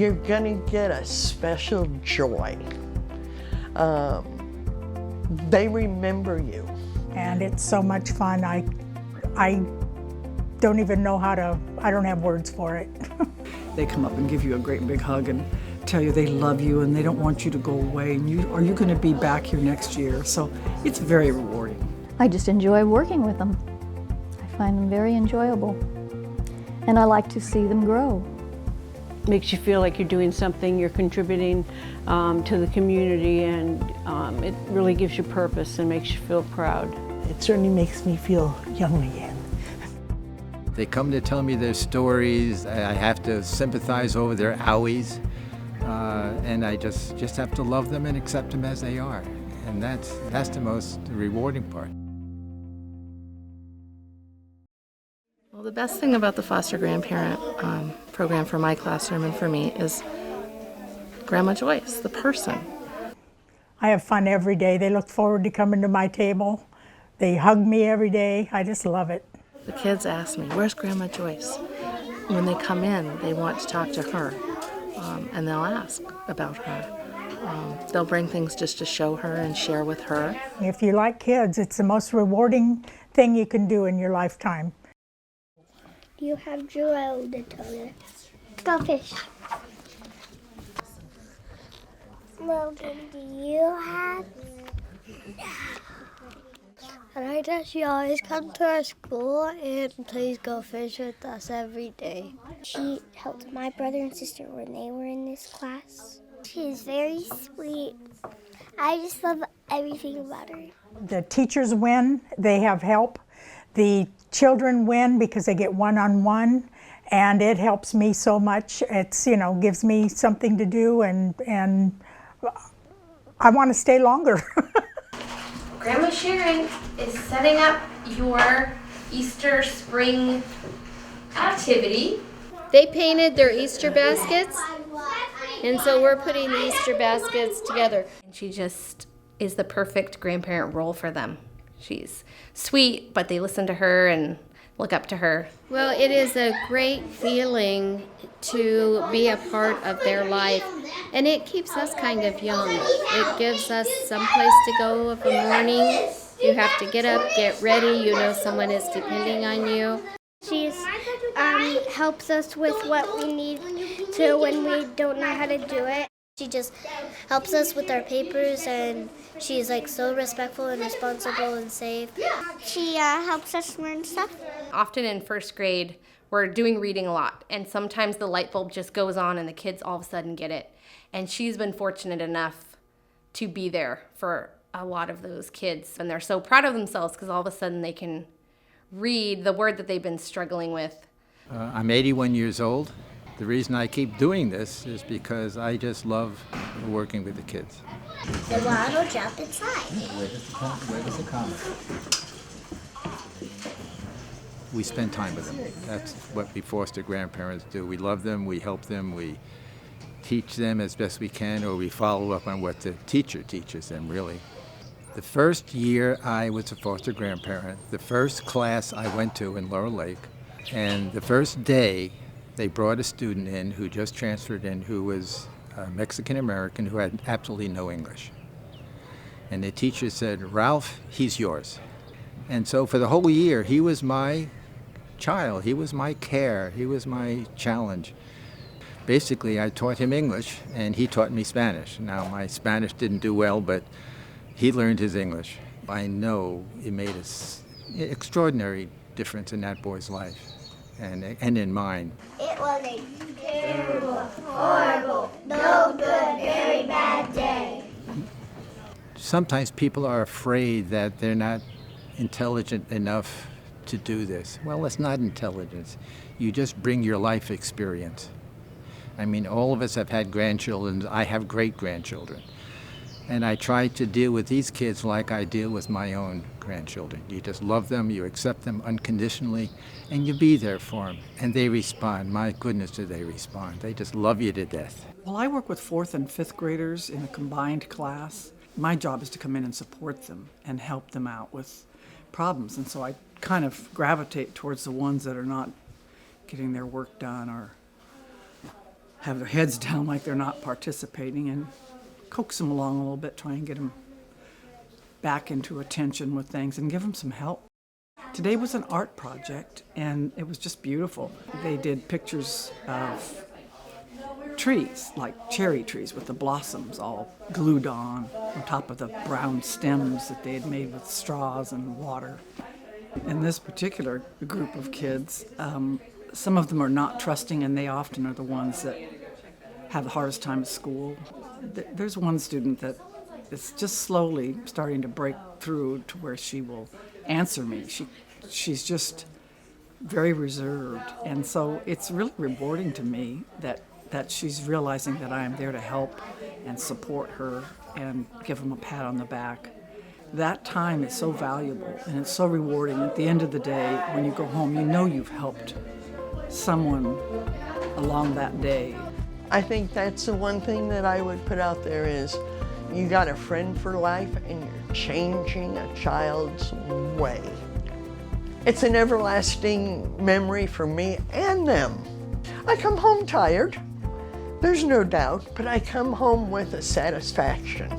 you're gonna get a special joy. They remember you. And it's so much fun. I don't even know I don't have words for it. They come up and give you a great big hug and tell you they love you and they don't want you to go away. And are you going to be back here next year? So it's very rewarding. I just enjoy working with them. I find them very enjoyable. And I like to see them grow. Makes you feel like you're doing something, you're contributing to the community, and it really gives you purpose and makes you feel proud. It certainly makes me feel young again. They come to tell me their stories. I have to sympathize over their owies, and I just have to love them and accept them as they are. And that's the most rewarding part. Well, the best thing about the Foster Grandparent Program for my classroom and for me is Grandma Joyce, the person. I have fun every day. They look forward to coming to my table. They hug me every day. I just love it. The kids ask me, where's Grandma Joyce? When they come in, they want to talk to her, and they'll ask about her. They'll bring things just to show her and share with her. If you like kids, it's the most rewarding thing you can do in your lifetime. You have Joel to tell you. Go fish. Logan, do you have? And I guess she always comes to our school and plays go fish with us every day. She helped my brother and sister when they were in this class. She's very sweet. I just love everything about her. The teachers win, they have help. The children win because they get one-on-one, and it helps me so much. It's, gives me something to do, and I want to stay longer. Grandma Sharon is setting up your Easter spring activity. They painted their Easter baskets, and so we're putting the Easter baskets together. And she just is the perfect grandparent role for them. She's sweet, but they listen to her and look up to her. Well, it is a great feeling to be a part of their life, and it keeps us kind of young. It gives us some place to go of a morning. You have to get up, get ready, someone is depending on you. She helps us with what we need to when we don't know how to do it. She just helps us with our papers, and she's so respectful and responsible and safe. She helps us learn stuff. Often in first grade, we're doing reading a lot, and sometimes the light bulb just goes on and the kids all of a sudden get it. And she's been fortunate enough to be there for a lot of those kids, and they're so proud of themselves because all of a sudden they can read the word that they've been struggling with. I'm 81 years old. The reason I keep doing this is because I just love working with the kids. The water will drop inside. Where does it come? We spend time with them. That's what we foster grandparents do. We love them, we help them, we teach them as best we can, or we follow up on what the teacher teaches them, really. The first year I was a foster grandparent, the first class I went to in Laurel Lake, and the first day they brought a student in who just transferred in who was Mexican-American who had absolutely no English. And the teacher said, "Ralph, he's yours." And so for the whole year, he was my child. He was my care. He was my challenge. Basically, I taught him English, and he taught me Spanish. Now, my Spanish didn't do well, but he learned his English. I know it made an extraordinary difference in that boy's life and in mine. It was a terrible, horrible, no good, very bad day. Sometimes people are afraid that they're not intelligent enough to do this. Well, it's not intelligence. You just bring your life experience. I mean, all of us have had grandchildren. I have great-grandchildren. And I try to deal with these kids like I deal with my own grandchildren. You just love them, you accept them unconditionally, and you be there for them. And they respond. My goodness, do they respond. They just love you to death. Well, I work with 4th and 5th graders in a combined class. My job is to come in and support them and help them out with problems. And so I kind of gravitate towards the ones that are not getting their work done or have their heads down like they're not participating, and coax them along a little bit, try and get them back into attention with things and give them some help. Today was an art project, and it was just beautiful. They did pictures of trees, like cherry trees with the blossoms all glued on top of the brown stems that they had made with straws and water. In this particular group of kids, some of them are not trusting, and they often are the ones that have the hardest time at school. There's one student that is just slowly starting to break through to where she will answer me. She's just very reserved, and so it's really rewarding to me that she's realizing that I am there to help and support her and give them a pat on the back. That time is so valuable and it's so rewarding. At the end of the day, when you go home, you know you've helped someone along that day. I think that's the one thing that I would put out there is you got a friend for life and you're changing a child's way. It's an everlasting memory for me and them. I come home tired, there's no doubt, but I come home with a satisfaction.